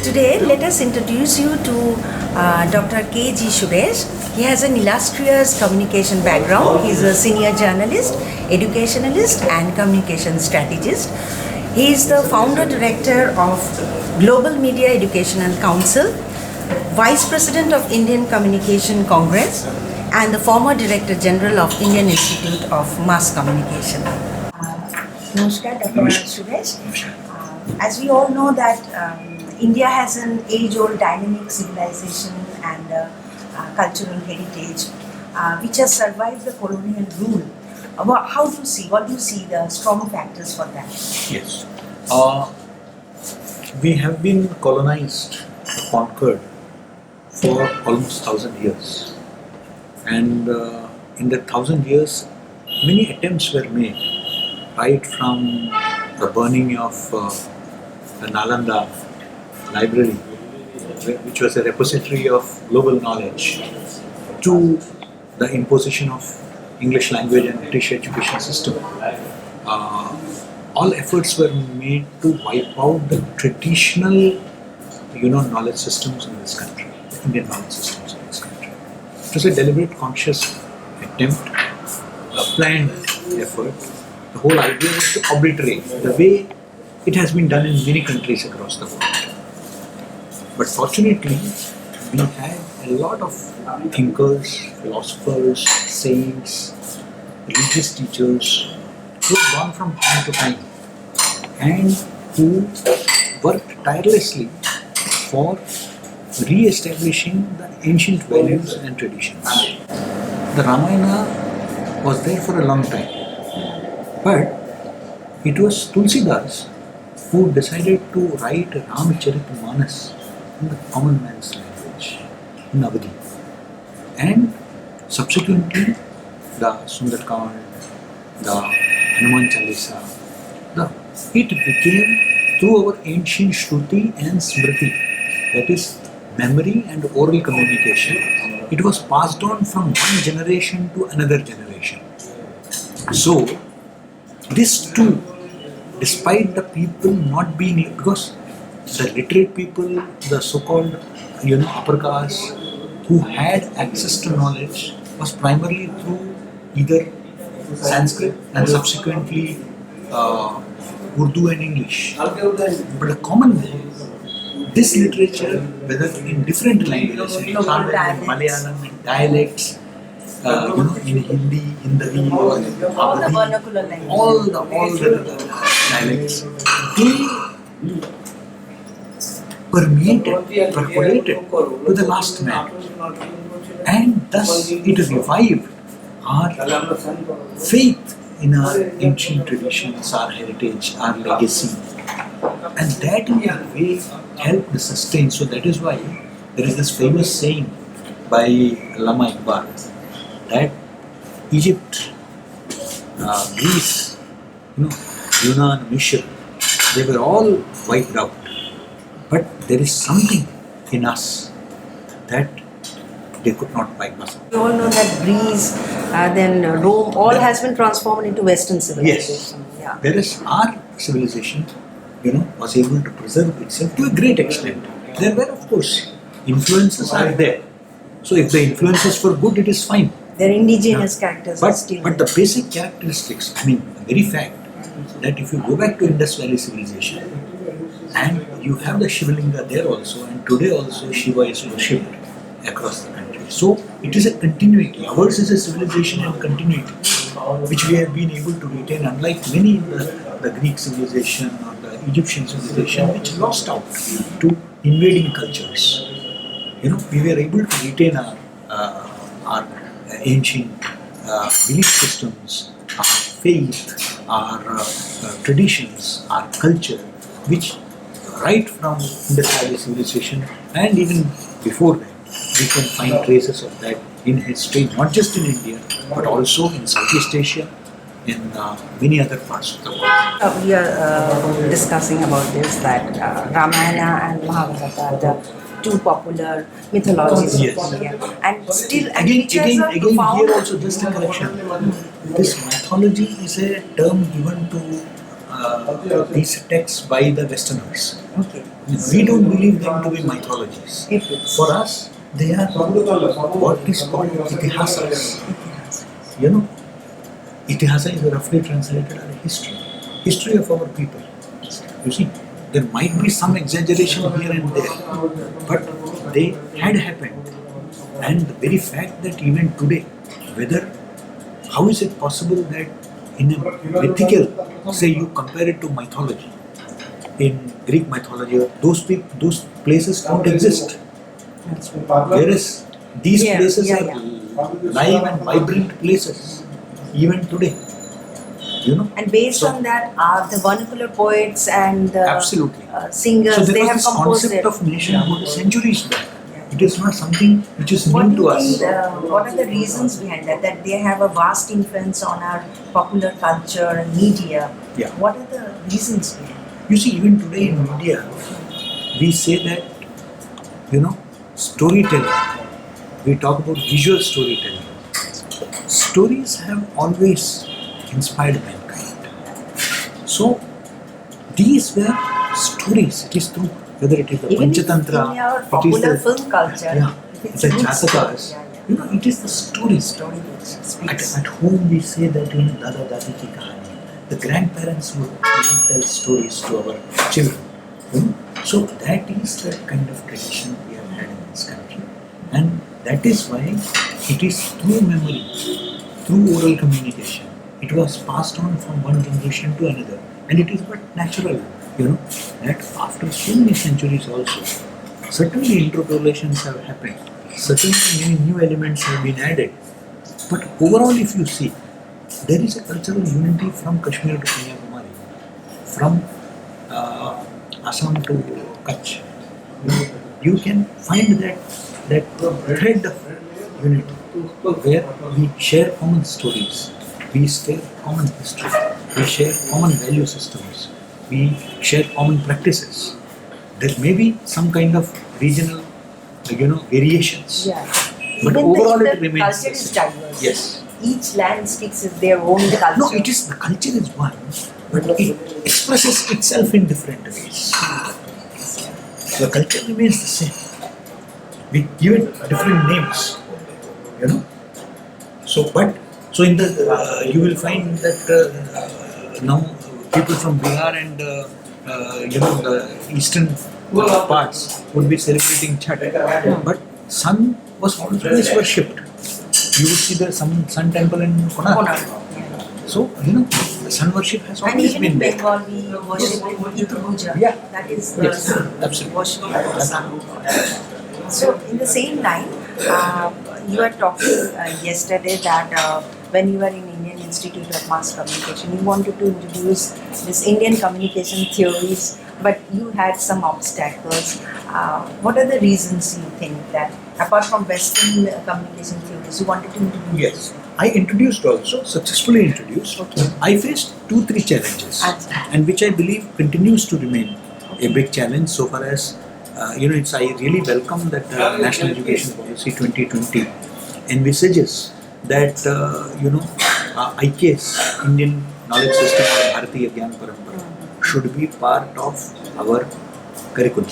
Today, let us introduce you to Dr. K.G. Suresh. He has an illustrious communication background. He is a senior journalist, educationalist, and communication strategist. He is the founder director of Global Media Educational Council, Vice President of Indian Communication Congress, and the former Director General of Indian Institute of Mass Communication. Namaskar, Dr. Suresh. As we all know that India has an age-old dynamic civilization and cultural heritage which has survived the colonial rule. What do you see the strong factors for that? Yes. We have been colonized, conquered for almost 1,000 years. And in that 1,000 years, many attempts were made, right from the burning of the Nalanda library, which was a repository of global knowledge, to the imposition of English language and British education system. All efforts were made to wipe out the traditional, knowledge systems in this country, the Indian knowledge systems in this country. It was a deliberate, conscious attempt, a planned effort. The whole idea was to obliterate the way it has been done in many countries across the world. But fortunately, we had a lot of thinkers, philosophers, saints, religious teachers who have gone from time to time and who worked tirelessly for re-establishing the ancient values and traditions. The Ramayana was there for a long time, but it was Tulsidas who decided to write Ramcharitmanas in the common man's language, in Awadhi. And subsequently, the Sundarkand, the Hanuman Chalisa, it became through our ancient Shruti and Smriti, that is memory and oral communication. It was passed on from one generation to another generation. So, this too, despite the people not being, because the literate people, the so-called upper caste, who had access to knowledge was primarily through either Sanskrit and subsequently Urdu and English. But the common man, this literature, whether in different languages, in Tamil, in Malayalam, in dialects, in Hindi, Hindi, All the vernacular languages. all the dialects, they percolated to the last man, and thus it revived our faith in our ancient traditions, our heritage, our legacy, and that in a way helped sustain. So that is why there is this famous saying by Allama Iqbal that Egypt, Greece, Yunnan, Misr, they were all wiped out. But there is something in us that they could not bypass. We all know that Greece, then Rome, all has been transformed into Western civilization. Yes. Yeah. Whereas our civilization, was able to preserve itself to a great extent. There were, of course, influences are there. So if the influences for good, it is fine. Their indigenous characters are still But the basic characteristics, the very fact that if you go back to Indus Valley civilization, and you have the Shivalinga there also, and today also Shiva is worshipped across the country. So it is a continuity. Ours is a civilization and continuity, which we have been able to retain, unlike many in the Greek civilization or the Egyptian civilization, which lost out to invading cultures. We were able to retain our ancient belief systems, our faith, our traditions, our culture, which right from Indus Valley civilization and even before that, we can find traces of that in history, not just in India, but also in Southeast Asia, in many other parts of the world. We are discussing about this, that Ramayana and Mahabharata are the two popular mythologies of India. And still, Again, here also just a correction. This mythology is a term given to these texts by the Westerners. Okay. We don't believe them to be mythologies. For us, they are what is called itihasas. You know, itihasa is roughly translated as history. History of our people. You see, there might be some exaggeration here and there, but they had happened. And the very fact that even today, how is it possible that in a mythical, say you compare it to mythology, in Greek mythology, those places don't exist. Whereas these places are live and vibrant places, even today. You know? And based on that, the vernacular poets and absolutely. Singers, so there they was have this composed concept it. of nationhood centuries back. It is not something which is What new do to you us. think, what are the reasons behind that? That they have a vast influence on our popular culture and media. Yeah. What are the reasons behind it? You see, even today in media, we say that, storytelling. We talk about visual storytelling. Stories have always inspired mankind. So, these were stories. It is through, whether it is the Even Panchatantra, in our popular film culture, it's a Jatakas. It is the stories. At home, we say that Dada Dadi ki kahani. The grandparents would tell stories to our children. So that is the kind of tradition we have had in this country, and that is why it is through memory, through oral communication. It was passed on from one generation to another, and it is but natural, that after so many centuries also, certainly interpolations have happened, certainly many new elements have been added, but overall, if you see, there is a cultural unity from Kashmir to Kanyakumari, from Assam to Kutch. You can find that thread of unity where we share common stories, we share common history, we share common value systems, we share common practices. There may be some kind of regional, variations. Yeah. But Even overall the it remains culture the is same. diverse. Yes. Each land speaks with their own culture. No, it is, the culture is one, but it expresses itself in different ways. The culture remains the same. We give it different names, So in the you will find that now people from Bihar and the eastern parts would be celebrating Chhat, but sun was always worshipped. You would see the sun temple in Konark. So, the sun worship has And always even been in there. Bengal, we worship Itu Puja. Yeah. That is Yes, absolutely. worship of the sun. So, in the same line, you were talking yesterday that when you were in Indian Institute of Mass Communication, you wanted to introduce this Indian communication theories, but you had some obstacles. What are the reasons you think that, apart from Western communication theories, you wanted to introduce? Yes, I introduced also, successfully introduced. Okay. I faced 2-3 challenges, and which I believe continues to remain a big challenge so far as, I really welcome that National Education Policy 2020 envisages that, IKS, Indian Knowledge System or Bharatiya Gyan Parampara, should be part of our curriculum.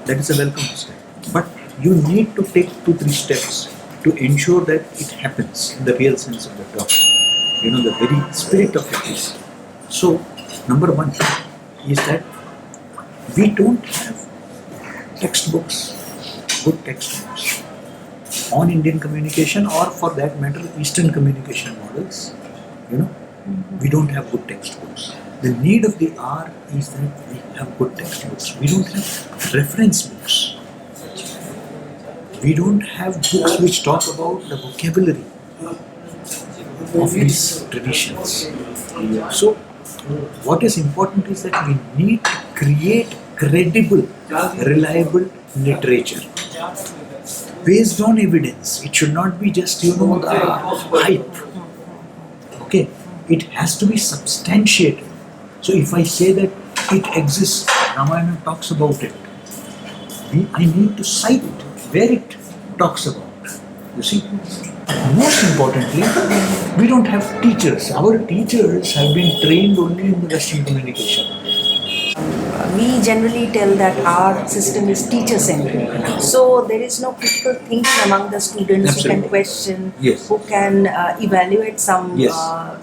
That is a welcome step. But you need to take 2-3 steps to ensure that it happens in the real sense of the term. The very spirit of it is. So, number one is that we don't have textbooks, good textbooks on Indian communication, or for that matter, Eastern communication models. We don't have good textbooks. The need of the hour is that we have good textbooks. We don't have reference books. We don't have books which talk about the vocabulary of these traditions. So, what is important is that we need to create credible, reliable literature based on evidence. It should not be just, the hype. Okay, it has to be substantiated. So, if I say that it exists, Ramayana talks about it, I need to cite where it talks about. You see, most importantly, we don't have teachers. Our teachers have been trained only in the Western communication. we generally tell that our system is teacher-centric. So there is no critical thinking among the students who Absolutely. can question, Yes. who can evaluate some Yes.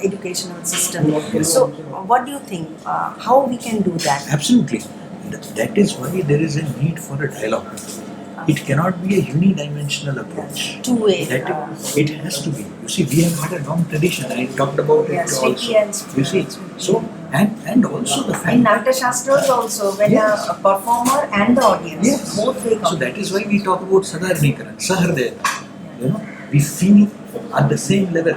educational system. So what do you think? How we can do that? Absolutely. That is why there is a need for a dialogue. It cannot be a unidimensional approach. Two-way. That it has to be. You see, we have had a long tradition. I talked about it Yes, also. Sriti and You see, so and also the fact In that Natya Shastras also, when Yes. a performer and the audience, Yes. both way So that is why we talk about Sadarnikaran, Sahardaya. We feel at the same level,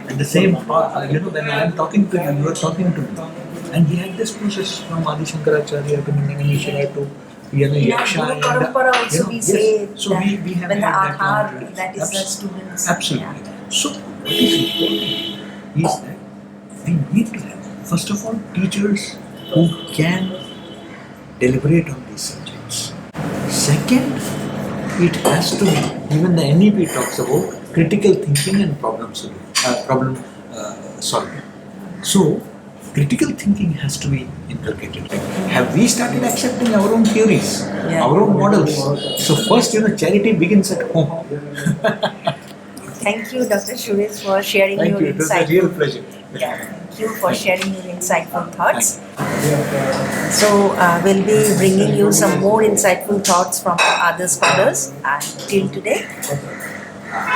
at the same, when I am talking to you, you are talking to me. And we had this process from Adi Shankaracharya to Millennium to In our Yaksha. Guru Parampara also we say yes. So that we have when the had that long Aadhar, tradition. that is the students. Absolutely. So what is important is that we need to have, first of all, teachers who can deliberate on these subjects. Second, it has to be, even the NEP talks about critical thinking and problem solving. So, critical thinking has to be inculcated. Have we started accepting our own theories, our own models? So first, charity begins at home. Thank you, Dr. Suresh, for sharing Thank your you. It was a insight. real pleasure. Yeah, thank you for sharing your insightful thoughts. So we'll be bringing you some more insightful thoughts from other scholars. And till today,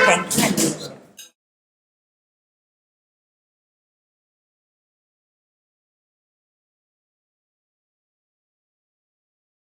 thank you and